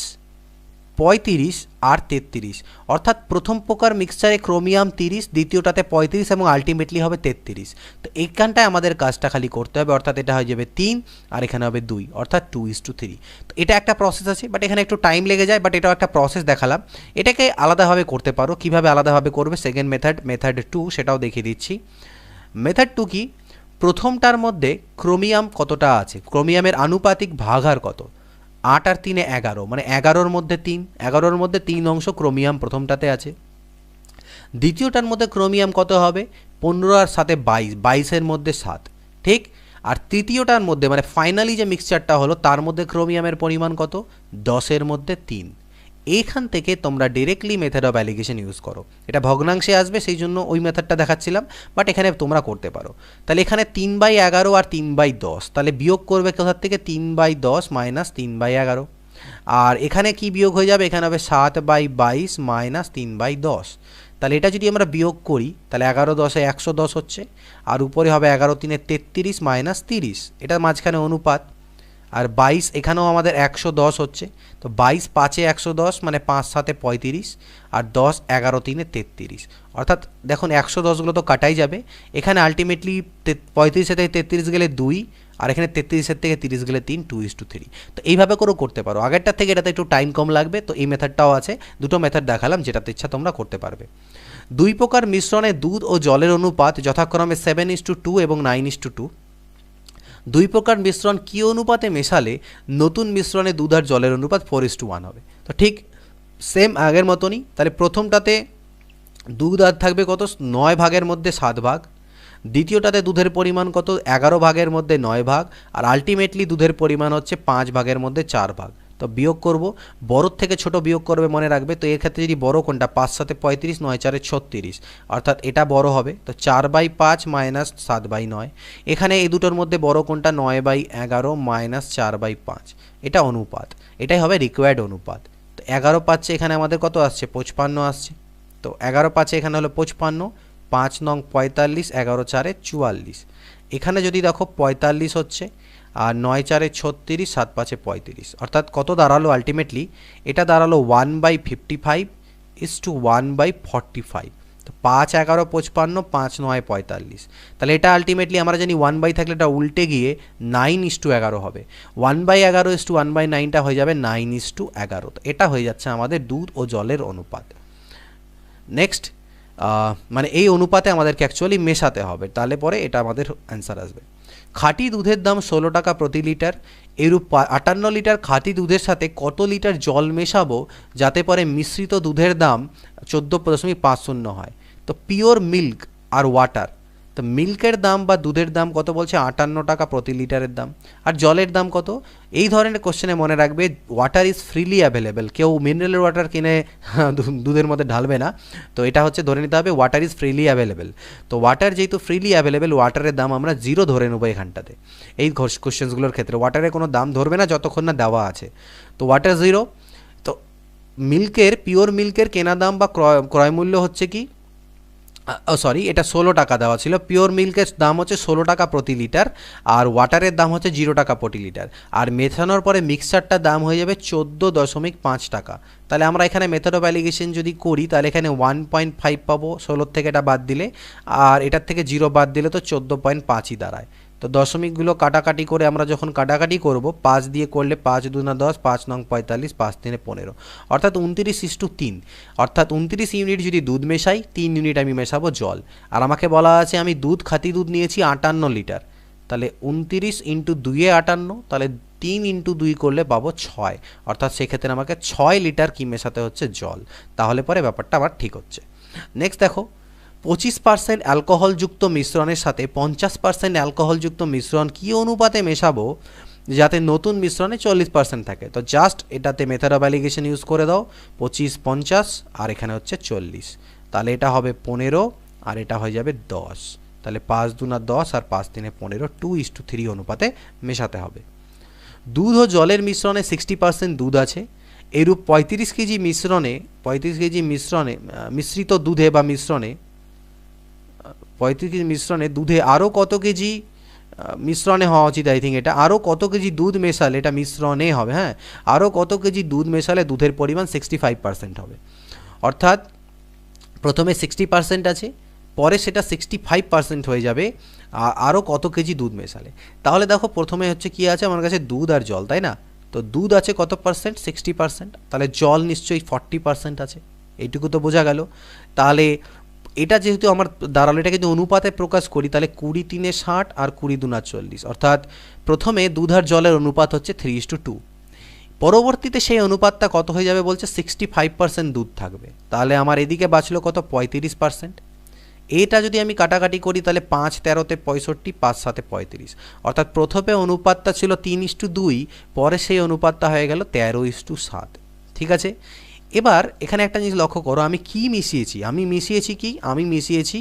35 আর 33, অর্থাৎ প্রথম প্রকার মিক্সচারে ক্রোমিয়াম 30, দ্বিতীয়টাতে 35 এবং আলটিমেটলি হবে 33। তো এইখানটায় আমাদের কাজটা খালি করতে হবে, অর্থাৎ এটা হয়ে যাবে 3 আর এখানে হবে 2, অর্থাৎ 2:3। তো এটা একটা প্রসেস আছে, বাট এখানে একটু টাইম লেগে যায়, বাট এটাও একটা প্রসেস দেখালাম। এটাকে আলাদাভাবে করতে পারো, কিভাবে আলাদাভাবে করবে, সেকেন্ড মেথড 2 সেটাও দেখিয়ে দিচ্ছি। মেথড 2 কি, প্রথমটার মধ্যে ক্রোমিয়াম কতটা আছে, ক্রোমিয়ামের আনুপাতিক ভাগাহার কত, 8 আর 3-এ 11, মানে 11-র মধ্যে 3, 11-র মধ্যে 3 অংশ ক্রোমিয়াম প্রথমটাতে আছে। দ্বিতীয়টার মধ্যে ক্রোমিয়াম কত হবে, 15 আর 7-এ 22, 22-এর মধ্যে 7। ঠিক, আর তৃতীয়টার মধ্যে মানে ফাইনালি যে মিক্সচারটা হলো তার মধ্যে ক্রোমিয়ামের পরিমাণ কত, 10-এর মধ্যে 3। এইখান থেকে তোমরা directly method of allegation use করো। এটা ভগ্নাংশে আসবে সেই জন্য ওই মেথডটা দেখাচ্ছিলাম, বাট এখানে তোমরা করতে পারো। তাহলে এখানে 3/11 আর 3/10, তাহলে বিয়োগ করবে কোথার থেকে, 3/10 মাইনাস 3/11। আর এখানে কি বিয়োগ হয়ে যাবে, এখানে হবে 7/22 মাইনাস 3/10। তাহলে এটা যদি আমরা বিয়োগ করি তাহলে 11×10 110 হচ্ছে, আর উপরে হবে 11×3 33 মাইনাস 30, এটা মাঝখানে অনুপাত। আর 22 এখানেও আমাদের 110 হচ্ছে, তো 22×5 110 মানে 5×7 35, আর 10 11×3 33। অর্থাৎ দেখুন 110গুলো তো কাটাই যাবে, এখানে আলটিমেটলি 35 থেকে 33 গেলে 2, আর এখানে 33 থেকে 30 গেলে 3, 2:3। তো এইভাবে করেও করতে পারো। আগেরটার থেকে এটাতে একটু টাইম কম লাগবে, তো এই মেথডটাও আছে। দুটো মেথড দেখালাম, যেটাতে ইচ্ছা তোমরা করতে পারবে। দুই প্রকার মিশ্রণে দুধ ও জলের অনুপাত যথাক্রমে 7:2 এবং 9:2। দুই প্রকার মিশ্রণ কী অনুপাতে মেশালে নতুন মিশ্রণে দুধ আর জলের অনুপাত 4:1 হবে। তো ঠিক সেম আগের মতনই। তাহলে প্রথমটাতে দুধ আর থাকবে কত, 9 ভাগের মধ্যে 7 ভাগ। দ্বিতীয়টাতে দুধের পরিমাণ কত, 11 ভাগের মধ্যে 9 ভাগ। আর আলটিমেটলি দুধের পরিমাণ হচ্ছে 5 ভাগের মধ্যে 4 ভাগ। তো বিয়োগ করব, বড়োর থেকে ছোট বিয়োগ করবে মনে রাখবে। তো এর ক্ষেত্রে যদি বড় কোনটা, 5×7 35, 9×4 36, অর্থাৎ এটা বড় হবে। তো 4/5 মাইনাস 7/9। এখানে এই দুটোর মধ্যে বড় কোনটা, 9/11 মাইনাস 4/5, এটা অনুপাত, এটাই হবে রিকোয়ার্ড অনুপাত। তো 11/5 এখানে আমাদের কত আসছে, 55 আসছে। তো 11/5 এখানে হলো 55, 5×9 45, 11×4 44। এখানে যদি দেখো 45 হচ্ছে, আর 9×4 36, 7×5 35, অর্থাৎ কত দাঁড়ালো আলটিমেটলি, এটা দাঁড়ালো 1/55 = 1/45। তো 5×11 55, 5×9 45। তাহলে এটা আলটিমেটলি আমরা জানি 1/, থাকলে এটা উল্টে গিয়ে 9:11 হবে। 1/11 = 1/9টা হয়ে যাবে 9:11। তো এটা হয়ে যাচ্ছে আমাদের দুধ ও জলের অনুপাত। নেক্সট, মানে এই অনুপাতে আমাদেরকে অ্যাকচুয়ালি মেশাতে হবে, তাহলে পরে এটা আমাদের অ্যান্সার আসবে। খাঁটি দুধের দাম 16 টাকা প্রতি লিটার। এরূপ 58 লিটার খাঁটি দুধের সাথে কত লিটার জল মেশাবো যাতে পরে মিশ্রিত দুধের দাম 14.50 হয়? তো পিওর মিল্ক আর ওয়াটার, তো মিল্কের দাম বা দুধের দাম কত বলছে, 58 টাকা প্রতি লিটারের দাম। আর জলের দাম কত? এই ধরনের কোশ্চেনে মনে রাখবে ওয়াটার ইজ ফ্রিলি অ্যাভেলেবেল, কেউ মিনারেল ওয়াটার কিনে দুধের মধ্যে ঢালবে না। তো এটা হচ্ছে ধরে নিতে হবে ওয়াটার ইজ ফ্রিলি অ্যাভেলেবেল। তো ওয়াটার যেহেতু ফ্রিলি অ্যাভেলেবেল, ওয়াটারের দাম আমরা 0 ধরে নেবো এখানটাতে। এই কোশ্চেন্সগুলোর ক্ষেত্রে ওয়াটারের কোনো দাম ধরবে না যতক্ষণ না দেওয়া আছে। তো ওয়াটার 0। তো মিল্কের, পিওর মিল্কের কেনা দাম বা ক্রয় মূল্য হচ্ছে কি, সরি, এটা 16 টাকা দেওয়া ছিল। পিওর মিল্কের দাম হচ্ছে 16 টাকা প্রতি লিটার, আর ওয়াটারের দাম হচ্ছে 0 টাকা প্রতি লিটার। আর মেশানোর পরে মিক্সচারটার দাম হয়ে যাবে 14.5 টাকা। তাহলে আমরা এখানে মেথড অফ অ্যালিগেশন যদি করি তাহলে এখানে 1.5 পাবো 16 থেকে এটা বাদ দিলে, আর এটার থেকে 0 বাদ দিলে তো 14.5ই দাঁড়ায়। তো দশমিকগুলো কাটাকাটি করে আমরা যখন কাটাকাটি করব, 5 দিয়ে করলে 5×2 = 10, 5×9 45, 5×3 15, অর্থাৎ 29:3। অর্থাৎ 29 ইউনিট যদি দুধ মেশাই, 3 ইউনিট আমি মেশাবো জল। আর আমাকে বলা আছে আমি খাঁটি দুধ নিয়েছি 58 লিটার, তাহলে 29 × 2 = 58, তাহলে 3 × 2 করলে পাবো 6, অর্থাৎ সেক্ষেত্রে আমাকে 6 লিটার কি মেশাতে হচ্ছে, জল। তাহলে পরে ব্যাপারটা আমার ঠিক হচ্ছে। নেক্সট দেখো, 25% অ্যালকোহলযুক্ত মিশ্রণের সাথে 50% অ্যালকোহলযুক্ত মিশ্রণ কী অনুপাতে মেশাবো যাতে নতুন মিশ্রণে 40% থাকে? তো জাস্ট এটাতে মেথড অফ অ্যালিগেশন ইউজ করে দাও, 25 50 আর এখানে হচ্ছে 40, তাহলে এটা হবে 15 আর এটা হয়ে যাবে 10। তাহলে 5×2 = 10 আর 5×3 = 15, 2:3 অনুপাতে মেশাতে হবে। দুধ ও জলের মিশ্রণে 60% দুধ আছে। এরূপ 35 কেজি মিশ্রিত দুধে বা মিশ্রণে 35 কেজি মিশ্রণে দুধে আরও কত কেজি মিশ্রণে হওয়া উচিত, আই থিঙ্ক এটা আরও কত কেজি দুধ মেশালে, এটা মিশ্রণে হবে, হ্যাঁ, আরও কত কেজি দুধ মেশালে দুধের পরিমাণ 65% হবে। অর্থাৎ প্রথমে 60% আছে, পরে সেটা 65% হয়ে যাবে আরও কত কেজি দুধ মেশালে। তাহলে দেখো প্রথমে হচ্ছে কি আছে আমার কাছে, দুধ আর জল, তাই না? তো দুধ আছে কত পার্সেন্ট, 60%, তাহলে জল নিশ্চয়ই 40% আছে, এইটুকু তো বোঝা গেল। তাহলে এটা যেহেতু আমার দাঁড়ালো, এটা যদি অনুপাতে প্রকাশ করি তাহলে 20×3 = 60 আর 20×2 = 40, অর্থাৎ প্রথমে দুধ আর জলের অনুপাত হচ্ছে 3:2। পরবর্তীতে সেই অনুপাতটা কত হয়ে যাবে বলছে, 65% দুধ থাকবে। তাহলে আমার এদিকে বাঁচলো কত, 35%। এটা যদি আমি কাটাকাটি করি তাহলে 5 13 65, 5 7 35, অর্থাৎ প্রথমে অনুপাতটা ছিল 3:2, পরে সেই অনুপাতটা হয়ে গেল 13:7। ঠিক আছে, এবার এখানে একটা জিনিস লক্ষ্য করো, আমি কি মিশিয়েছি, আমি মিশিয়েছি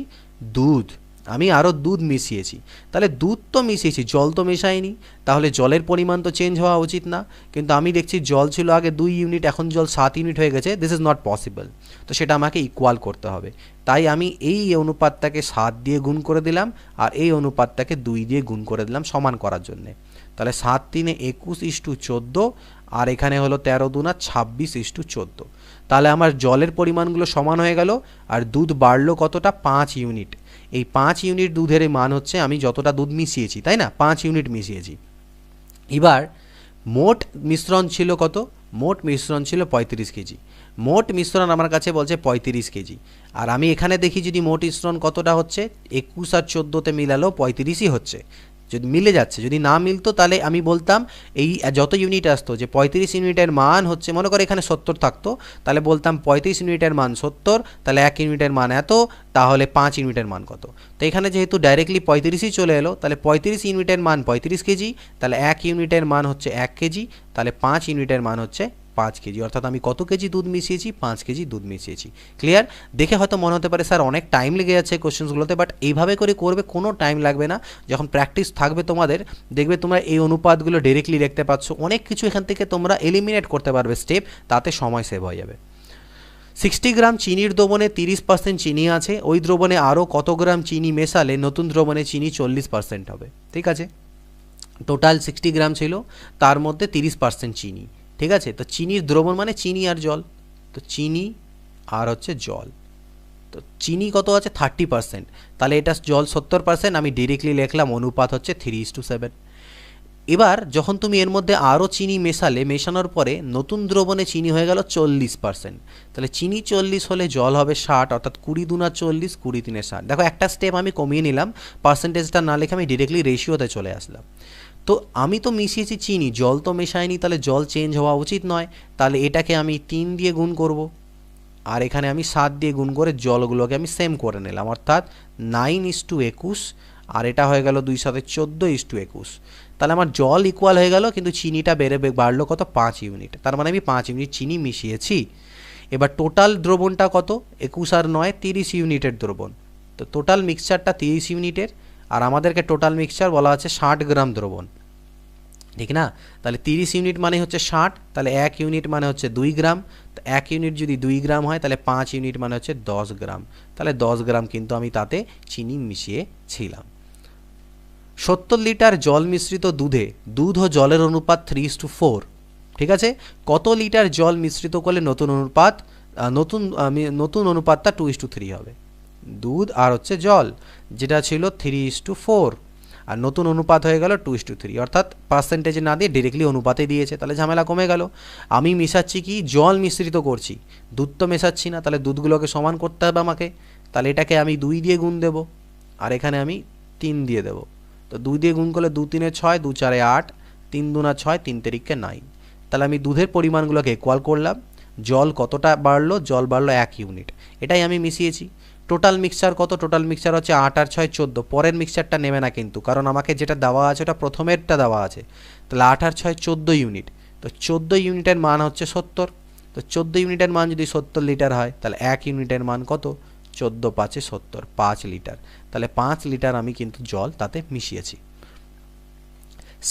দুধ, আমি আরও দুধ মিশিয়েছি। তাহলে দুধ তো মিশিয়েছি, জল তো মেশাইনি, তাহলে জলের পরিমাণ তো চেঞ্জ হওয়া উচিত না। কিন্তু আমি দেখছি জল ছিল আগে 2 ইউনিট, এখন জল 7 ইউনিট হয়ে গেছে। This is not possible. তো সেটা আমাকে ইকুয়াল করতে হবে। তাই আমি এই অনুপাতটাকে 7 দিয়ে গুণ করে দিলাম, আর এই অনুপাতটাকে 2 দিয়ে গুণ করে দিলাম সমান করার জন্যে। তাহলে 7 3 21:14, আর এখানে হলো 13 2 26:14। তাহলে আমার জলের পরিমাণগুলো সমান হয়ে গেল, আর দুধ বাড়লো কতটা, 5 ইউনিট। এই 5 ইউনিট দুধের মান হচ্ছে আমি যতটা দুধ মিশিয়েছি, তাই না, 5 ইউনিট মিশিয়েছি। এবার মোট মিশ্রণ ছিল কত, মোট মিশ্রণ ছিল 35 কেজি। মোট মিশ্রণ আমার কাছে বলছে 35 কেজি, আর আমি এখানে দেখি যদি মোট মিশ্রণ কতটা হচ্ছে, 21 আর 14তে মিলালেও 35ই হচ্ছে। যদি মিলে যাচ্ছে, যদি না মিলতো তাহলে আমি বলতাম এই যত ইউনিট আসতো যে 35 ইউনিটের মান হচ্ছে, মনে করে এখানে 70 থাকতো, তাহলে বলতাম 35 ইউনিটের মান 70, তাহলে 1 ইউনিটের মান এত, তাহলে 5 ইউনিটের মান কত। তো এখানে যেহেতু ডাইরেক্টলি 35ই চলে এলো, তাহলে 35 ইউনিটের মান 35 কেজি, তাহলে 1 ইউনিটের মান হচ্ছে 1 কেজি, তাহলে 5 ইউনিটের মান হচ্ছে 5 কেজি। অর্থাৎ আমি কত কেজি দুধ মিশিয়েছি, 5 কেজি দুধ মিশিয়েছি। ক্লিয়ার? দেখে হয়তো মনে হতে পারে স্যার অনেক টাইম লেগে যাচ্ছে কোশ্চেন্সগুলোতে, বাট এইভাবে করে করবে, কোনো টাইম লাগবে না। যখন প্র্যাকটিস থাকবে তোমাদের, দেখবে তোমরা এই অনুপাতগুলো ডিরেক্টলি দেখতে পাচ্ছ, অনেক কিছু এখান থেকে তোমরা এলিমিনেট করতে পারবে স্টেপ, তাতে সময় সেভ হয়ে যাবে। 60 গ্রাম চিনির দ্রবণে 30% চিনি আছে, ওই দ্রবণে আরও কত গ্রাম চিনি মেশালে নতুন দ্রবণে চিনি 40% হবে। ঠিক আছে, টোটাল 60 গ্রাম ছিল, তার মধ্যে 30% চিনি। ঠিক আছে, তো চিনির দ্রবণ মানে চিনি আর জল, তো চিনি আর হচ্ছে জল। তো চিনি কত আছে, 30%, তাহলে এটা জল 70%, আমি ডিরেক্টলি লিখলাম অনুপাত হচ্ছে 3:7। এবার যখন তুমি এর মধ্যে আরও চিনি মেশানোর পরে নতুন দ্রবণে চিনি হয়ে গেল 40%, তাহলে চিনি 40 হলে জল হবে 60, অর্থাৎ 20 2 40, 20 3 60। দেখো একটা স্টেপ আমি কমিয়ে নিলাম, পার্সেন্টেজটা না লিখে আমি ডিরেক্টলি রেশিওতে চলে আসলাম। তো আমি তো মিশিয়েছি চিনি, জল তো মেশাইনি, তাহলে জল চেঞ্জ হওয়া উচিত নয়, তাহলে এটাকে আমি 3 দিয়ে গুণ করব, আর এখানে আমি 7 দিয়ে গুণ করে জলগুলোকে আমি সেম করে নিলাম, অর্থাৎ 9:21, আর এটা হয়ে গেল 2 7 14:21। তাহলে আমার জল ইকুয়াল হয়ে গেল, কিন্তু চিনিটা বাড়লো কত, 5 ইউনিট। তার মানে আমি 5 ইউনিট চিনি মিশিয়েছি। এবার টোটাল দ্রবণটা কত, 21 আর 9 30 ইউনিটের দ্রবণ। তো টোটাল মিক্সচারটা 30 ইউনিটের, আর আমাদেরকে টোটাল মিক্সচার বলা আছে 60 গ্রাম দ্রবণ, ঠিক না? তাহলে 30 ইউনিট মানে হচ্ছে 60, তাহলে 1 ইউনিট মানে হচ্ছে 2 গ্রাম। তো 1 ইউনিট যদি 2 গ্রাম হয়, তাহলে 5 ইউনিট মানে হচ্ছে 10 গ্রাম। তাহলে 10 গ্রাম কিন্তু আমি তাতে চিনি মিশিয়েছিলাম। 70 লিটার জল মিশ্রিত দুধে দুধ ও জলের অনুপাত 3:4। ঠিক আছে, কত লিটার জল মিশ্রিত করলে নতুন অনুপাতটা 2:3 হবে? দুধ আর হচ্ছে জল, যেটা ছিল 3:4, আর নতুন অনুপাত হয়ে গেল 2:3, অর্থাৎ পার্সেন্টেজে না দিয়ে ডিরেক্টলি অনুপাতে দিয়েছে, তাহলে ঝামেলা কমে গেল। আমি মেশাচ্ছি কি, জল মিশ্রিত করছি, দুধ তো মেশাচ্ছি না, তাহলে দুধগুলোকে সমান করতে হবে আমাকে। তাহলে এটাকে আমি 2 দিয়ে গুণ দেব, আর এখানে আমি 3 দিয়ে দেব। তো 2 দিয়ে গুণ করলে 2 3 6, 2 4 8, 3 2 6, 3 3 9। তাহলে আমি দুধের পরিমাণগুলোকে ইকুয়াল করলাম। জল কতটা বাড়লো, জল বাড়লো 1 ইউনিট, এটাই আমি মিশিয়েছি। টোটাল মিক্সচার কত, টোটাল মিক্সচার হচ্ছে 8 আর 6 14, পরের মিক্সচারটা নেবে না কিন্তু, কারণ আমাকে যেটা দেওয়া আছে ওটা প্রথমেরটা দেওয়া আছে। তাহলে 8 আর 6 14 ইউনিট, তো 14 ইউনিটের মান হচ্ছে 70। তো 14 ইউনিটের মান যদি 70 লিটার হয়, তাহলে 1 ইউনিটের মান কত, 14 5 70, 5 লিটার। তাহলে 5 লিটার আমি কিন্তু জল তাতে মিশিয়েছি।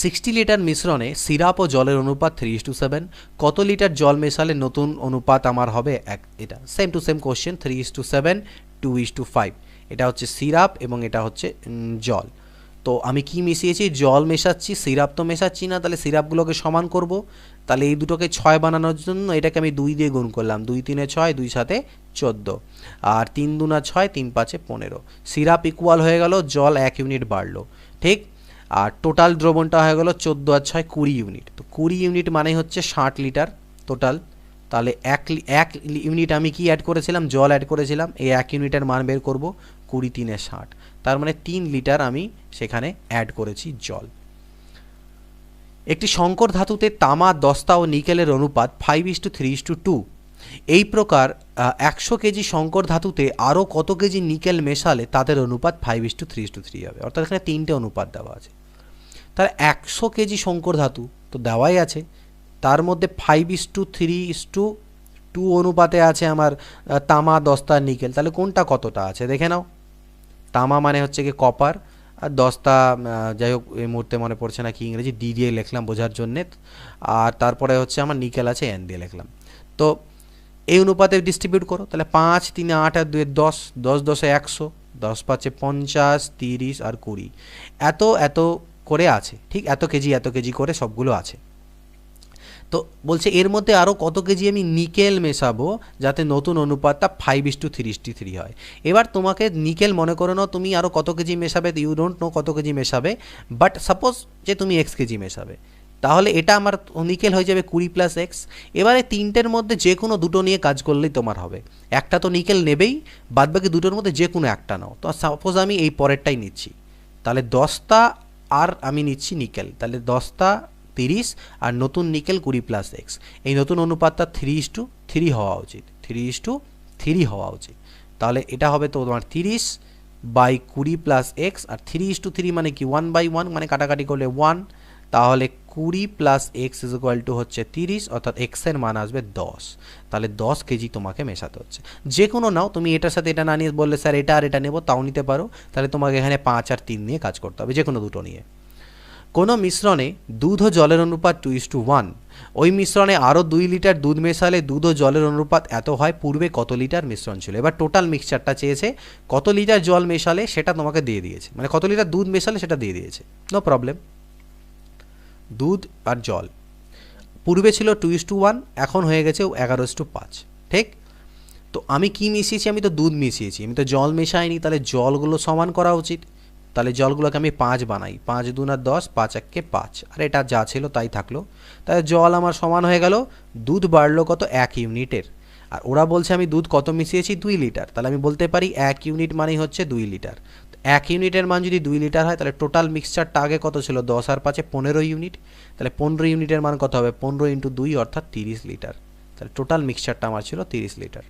60 লিটার মিশ্রণে সিরাপ ও জলের অনুপাত 3:7। কত লিটার জল মেশালে নতুন অনুপাত আমার হবে 1? এটা সেম টু সেম কোশ্চেন, 3:7 2:5। এটা হচ্ছে সিরাপ এবং এটা হচ্ছে জল। তো আমি কি মিশিয়েছি, জল মেশাচ্ছি, সিরাপ তো মেশাচ্ছি না, তাহলে সিরাপগুলোকে সমান করব। তাহলে এই দুটোকে 6 বানানোর জন্য এটাকে আমি 2 দিয়ে গুণ করলাম, 2 3 6, 2 7 14, আর 3 2 6, 3 5 15। সিরাপ ইকুয়াল হয়ে গেল জল 1 ইউনিট বাড়লো, ঠিক। আর টোটাল দ্রবণটা হয়ে গেল 14 আর 6 20 ইউনিট। তো 20 ইউনিট মানে হচ্ছে 60 লিটার টোটাল। তাহলে 1 ইউনিট আমি কি অ্যাড করেছিলাম, জল অ্যাড করেছিলাম। এই 1 ইউনিটের মান বের করব, 20 3 60, তার মানে 3 লিটার আমি সেখানে অ্যাড করেছি জল। একটি সংকর ধাতুতে তামা, দস্তা ও নিকেলের অনুপাত 5:3:2। এই প্রকার 100 কেজি সংকর ধাতুতে আরও কত কেজি নিকেল মেশালে তাদের অনুপাত 5:3:3 হবে। অর্থাৎ এখানে 3টে অনুপাত দেওয়া আছে। তাহলে 100 কেজি সংকর ধাতু তো দেওয়াই আছে, তার মধ্যে 5:3:2 অনুপাতে আছে আমার তামা, দস্তা, নিকেল। তাহলে কোনটা কতটা আছে দেখে নাও। তামা মানে হচ্ছে কি কপার, আর দস্তা যাই হোক এই মুহূর্তে মনে পড়ছে না কি ইংরেজি, ডি দিয়ে লিখলাম বোঝার জন্যে। আর তারপরে হচ্ছে আমার নিকেল আছে, এন দিয়ে লিখলাম। তো এই অনুপাতে ডিস্ট্রিবিউট করো, তাহলে 5, 3, 8 আর 2, 10, 10, 10 100, 10, 5, 50, 30 আর 20, এত এত করে আছে। ঠিক এত কেজি করে সবগুলো আছে। তো বলছে এর মধ্যে আরও কত কেজি আমি নিকেল মেশাবো যাতে নতুন অনুপাতটা 5:3:3 হয়। এবার তোমাকে নিকেল মনে করে নাও তুমি আরও কত কেজি মেশাবে, ইউ ডোন্ট নো কত কেজি মেশাবে, বাট সাপোজ যে তুমি x কেজি মেশাবে, তাহলে এটা আমার নিকেল হয়ে যাবে 20 + x। এবারে তিনটের মধ্যে যে কোনো দুটো নিয়ে কাজ করলেই তোমার হবে। একটা তো নিকেল নেবেই, বাদবাকি দুটোর মধ্যে যে কোনো একটা নাও। তো সাপোজ আমি এই পরেরটাই নিচ্ছি, তাহলে 10টা আর আমি নিচ্ছি নিকেল, তাহলে 10টা 30 আর নতুন নিকেল 20 + x। এই নতুন অনুপাতটা 3:3 হওয়া উচিত, 3:3 হওয়া উচিত। তাহলে এটা হবে তো তোমার 30/20 + x, আর 3:3 মানে কি 1/1, মানে কাটাকাটি করলে 1, তাহলে 20 + x হচ্ছে 30, অর্থাৎ x এর মান আসবে 10। তাহলে 10 কেজি তোমাকে মেশাতে হচ্ছে। যে কোনো নাও, তুমি এটার সাথে এটা না নিয়ে বললে স্যার এটা আর এটা নেব, তাও নিতে পারো। তাহলে তোমাকে এখানে 5 আর 3 নিয়ে কাজ করতে হবে, যে কোনো দুটো নিয়ে। কোনো মিশ্রণে দুধ ও জলের অনুপাত 2:1, ওই মিশ্রণে আরও 2 লিটার দুধ মেশালে দুধ ও জলের অনুপাত এত হয়, পূর্বে কত লিটার মিশ্রণ ছিল। এবার টোটাল মিক্সচারটা চেয়েছে, কত লিটার জল মেশালে সেটা তোমাকে দিয়ে দিয়েছে, মানে কত লিটার দুধ মেশালে সেটা দিয়ে দিয়েছে। No problem. দুধ আর জল পূর্বে ছিল 2:1, এখন হয়ে গেছে 11:5। ঠিক, তো আমি কি মিশিয়েছি, আমি তো দুধ মিশিয়েছি, আমি তো জল মেশাইনি। তাহলে জলগুলো সমান করা উচিত। তাহলে জলগুলোকে আমি 5 বানাই, 5 2 10, 5 1 5, আর এটা যা ছিল তাই থাকলো। তাহলে জল আমার সমান হয়ে গেল, দুধ বাড়লো কত 1 ইউনিটের। আর ওরা বলছে আমি দুধ কত মিশিয়েছি 2 লিটার, তাহলে আমি বলতে পারি 1 ইউনিট মানেই হচ্ছে 2 লিটার। 1 ইউনিটের মান যদি 2 লিটার হয়, তাহলে টোটাল মিক্সচারটা আগে কত ছিল 10 আর 5 15 ইউনিট। তাহলে 15 ইউনিটের মান কত হবে, 15 × 2 অর্থাৎ 30 লিটার। তাহলে টোটাল মিক্সচারটা আমার ছিল 30 লিটার।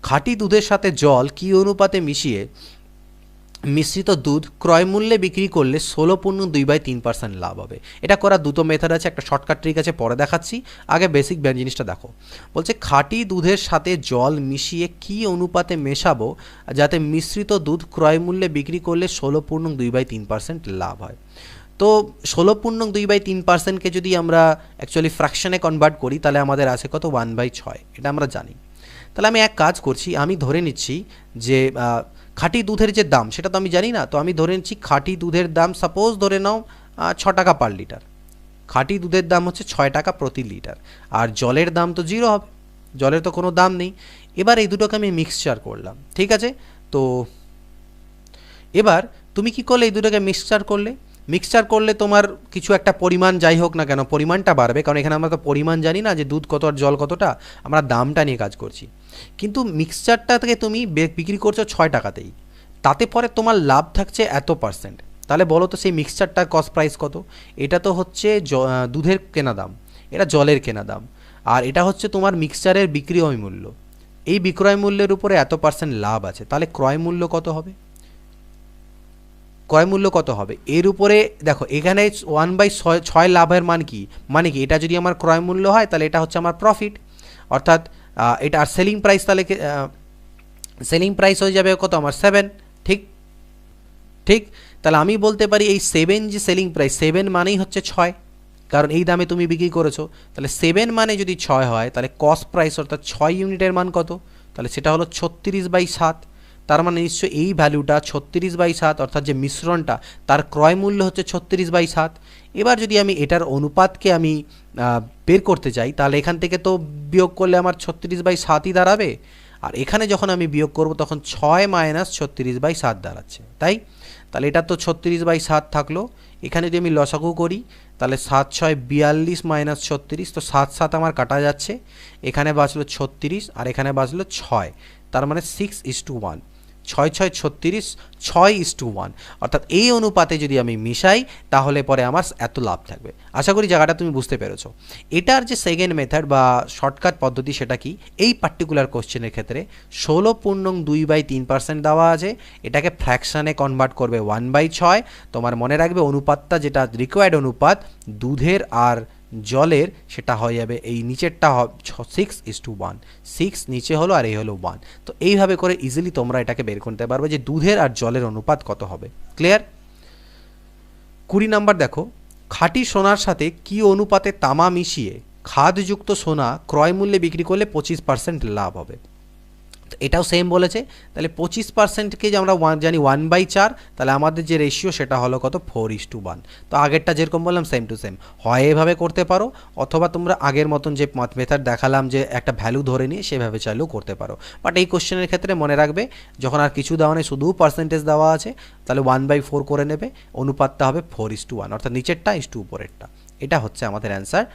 খাঁটি দুধের সাথে জল কী অনুপাতে মিশিয়ে মিশ্রিত দুধ ক্রয় মূল্যে বিক্রি করলে 16.2/3% লাভ হবে। এটা করার দুটো মেথড আছে, একটা শর্টকাট ট্রিক আছে, পরে দেখাচ্ছি। আগে বেসিক জিনিসটা দেখো। বলছে খাঁটি দুধের সাথে জল মিশিয়ে কী অনুপাতে মেশাবো যাতে মিশ্রিত দুধ ক্রয় মূল্যে বিক্রি করলে 16.2/3% লাভ হয়। তো 16.2/3%কে যদি আমরা অ্যাকচুয়ালি ফ্র্যাকশনে কনভার্ট করি, তাহলে আমাদের আছে কত 1/6, এটা আমরা জানি। তাহলে আমি এক কাজ করছি, আমি ধরে নিচ্ছি যে খাঁটি দুধের যে দাম সেটা তো আমি জানি না, তো আমি ধরে নিচ্ছি খাঁটি দুধের দাম সাপোজ ধরে নাও 6 টাকা পার লিটার। খাঁটি দুধের দাম হচ্ছে 6 টাকা প্রতি লিটার, আর জলের দাম তো 0 হবে, জলের তো কোনো দাম নেই। এবার এই দুটোকে আমি মিক্সচার করলাম, ঠিক আছে। তো এবার তুমি কি করলে, এই দুটোকে মিক্সচার করলে তোমার কিছু একটা পরিমাণ যাই হোক না কেন পরিমাণটা বাড়বে, কারণ এখানে আমরা তো পরিমাণ জানি না যে দুধ কত আর জল কতটা, আমরা দামটা নিয়ে কাজ করছি। কিন্তু মিক্সচারটা থেকে তুমি বিক্রি করছো 6 টাকাতেই, তাতে পরে তোমার লাভ থাকছে এত %। তাহলে বলো তো সেই মিক্সচারটার কস্ট প্রাইস কত? এটা তো হচ্ছে দুধের কেনা দাম, এটা জলের কেনা দাম, আর এটা হচ্ছে তোমার মিক্সচারের বিক্রয় মূল্য। এই বিক্রয় মূল্যের উপরে এত % লাভ আছে, তাহলে ক্রয় মূল্য কত হবে? ক্রয় মূল্য কত হবে এর উপরে দেখো, এখানে 1/6 লাভের মান কি, মানে কি এটা যদি আমার ক্রয় মূল্য হয় তাহলে এটা হচ্ছে আমার প্রফিট, অর্থাৎ এটা আর সেলিং প্রাইস, তাহলে সেলিং প্রাইস হয়ে যাবে কত আমার 7। ঠিক ঠিক, তাহলে আমি বলতে পারি এই 7 যে সেলিং প্রাইস, 7 মানেই হচ্ছে 6, কারণ এই দামে তুমি বিক্রি করেছো। তাহলে 7 মানে যদি 6 হয়, তাহলে কস্ট প্রাইস অর্থাৎ 6 ইউনিটের মান কত, তাহলে সেটা হলো 36/7। তার মানে নিশ্চয়ই এই ভ্যালুটা 36/7, অর্থাৎ যে মিশ্রণটা তার ক্রয় মূল্য হচ্ছে 36/7। এবার যদি আমি এটার অনুপাতকে আমি বের করতে চাই, তাহলে এখান থেকে তো বিয়োগ করলে আমার 36/7ই দাঁড়াবে, আর এখানে যখন আমি বিয়োগ করব তখন 6 - 36/7 দাঁড়াচ্ছে, তাহলে এটা তো 36/7 থাকলো। এখানে যদি আমি লসাগু করি, তাহলে 7 6 42 - 36, তো 7 7 আমার কাটা যাচ্ছে, এখানে বাঁচলো 36 আর এখানে বাঁচলো 6, তার মানে 6:1। ছয় ছয় 36, 6:1, অর্থাৎ এই অনুপাতে যদি আমি মিশাই তাহলে পরে আমার এত লাভ থাকবে। আশা করি জায়গাটা তুমি বুঝতে পেরেছো। এটার যে সেকেন্ড মেথড বা শর্টকাট পদ্ধতি সেটা কি, এই পার্টিকুলার কোশ্চেনের ক্ষেত্রে 16.2/3% দেওয়া আছে, এটাকে ফ্র্যাকশানে কনভার্ট করবে 1/6। তোমার মনে রাখবে অনুপাতটা যেটা রিকোয়ার্ড অনুপাত দুধের আর জলের সেটা হয়ে যাবে এই নিচেরটা 6:1, 6 নিচে হলো আর এই হলো 1। তো এইভাবে করে ইজিলি তোমরা এটাকে বের করতে পারবে যে দুধের আর জলের অনুপাত কত হবে। ক্লিয়ার? 20 নাম্বার দেখো, খাঁটি সোনার সাথে কি অনুপাতে তামা মিশিয়ে খাদযুক্ত সোনা ক্রয় মূল্যে বিক্রি করলে 25% লাভ হবে। তো এটাও সেম বলেছে, তাহলে 25%কে যে আমরা জানি 1/4, তাহলে আমাদের যে রেশিও সেটা হলো কত 4:1। তো আগেরটা যেরকম বললাম সেম টু সেম, হয় এভাবে করতে পারো অথবা তোমরা আগের মতন যে মেথড দেখালাম যে একটা ভ্যালু ধরে নিয়ে সেভাবে চাইলেও করতে পারো। বাট এই কোশ্চেনের ক্ষেত্রে মনে রাখবে যখন আর কিছু দেওয়া নেই শুধু পার্সেন্টেজ দেওয়া আছে, তাহলে 1/4 করে নেবে, অনুপাতটা হবে 4:1, অর্থাৎ নিচেরটা ইস্টু উপরেরটা। এটা হচ্ছে আমাদের অ্যান্সার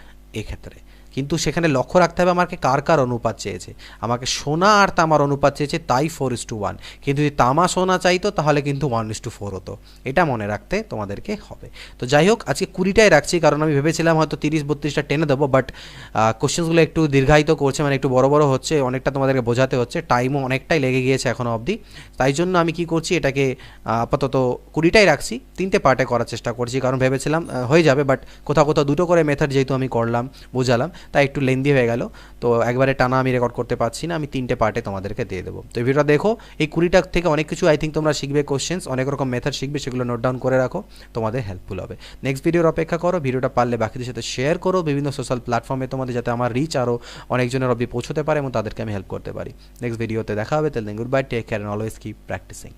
এক্ষেত্রে। কিন্তু সেখানে লক্ষ্য রাখতে হবে আমাকে কার কার অনুপাত চেয়েছে। আমাকে সোনা আর তামার অনুপাত চেয়েছে, তাই 4:1। কিন্তু যদি তামা সোনা চাইতো তাহলে কিন্তু 1:4 হতো। এটা মনে রাখতে তোমাদেরকে হবে। তো যাই হোক, আজকে 20টাই রাখছি, কারণ আমি ভেবেছিলাম হয়তো 30-32টা টেনে দেবো, বাট কোশ্চেন্সগুলো একটু দীর্ঘায়িত করছে, মানে একটু বড় বড় হচ্ছে, অনেকটা তোমাদেরকে বোঝাতে হচ্ছে, টাইমও অনেকটাই লেগে গিয়েছে এখনও অবধি। তাই জন্য আমি কি করছি, এটাকে আপাতত 20টাই রাখছি, 3টে পার্টে করার চেষ্টা করছি, কারণ ভেবেছিলাম হয়ে যাবে, বাট কোথাও কোথাও দুটো করে মেথড যেহেতু আমি করলাম বোঝালাম, তাই একটু লেন্দি হয়ে গেল। তো একবারে টানা আমি রেকর্ড করতে পারছি না, আমি 3টে পার্টে তোমাদেরকে দিয়ে দেবো। তো এই ভিডিওটা দেখো, এই 20টা থেকে অনেক কিছু আই থিঙ্ক তোমরা শিখবে, কোশ্চেন্স অনেক রকম মেথড শিখবে, সেগুলো নোট ডাউন করে রাখো, তোমাদের হেল্পফুল হবে। নেক্সট ভিডিওর অপেক্ষা করো, ভিডিওটা পারলে বাকিদের সাথে শেয়ার করো বিভিন্ন সোশ্যাল প্ল্যাটফর্মে তোমাদের, যাতে আমার রিচ আরও অনেকজনের অবধি পৌঁছতে পারে এবং তাদেরকে আমি হেল্প করতে পারি। নেক্সট ভিডিওতে দেখা হবে, তাহলে good bye, take care and always keep practising.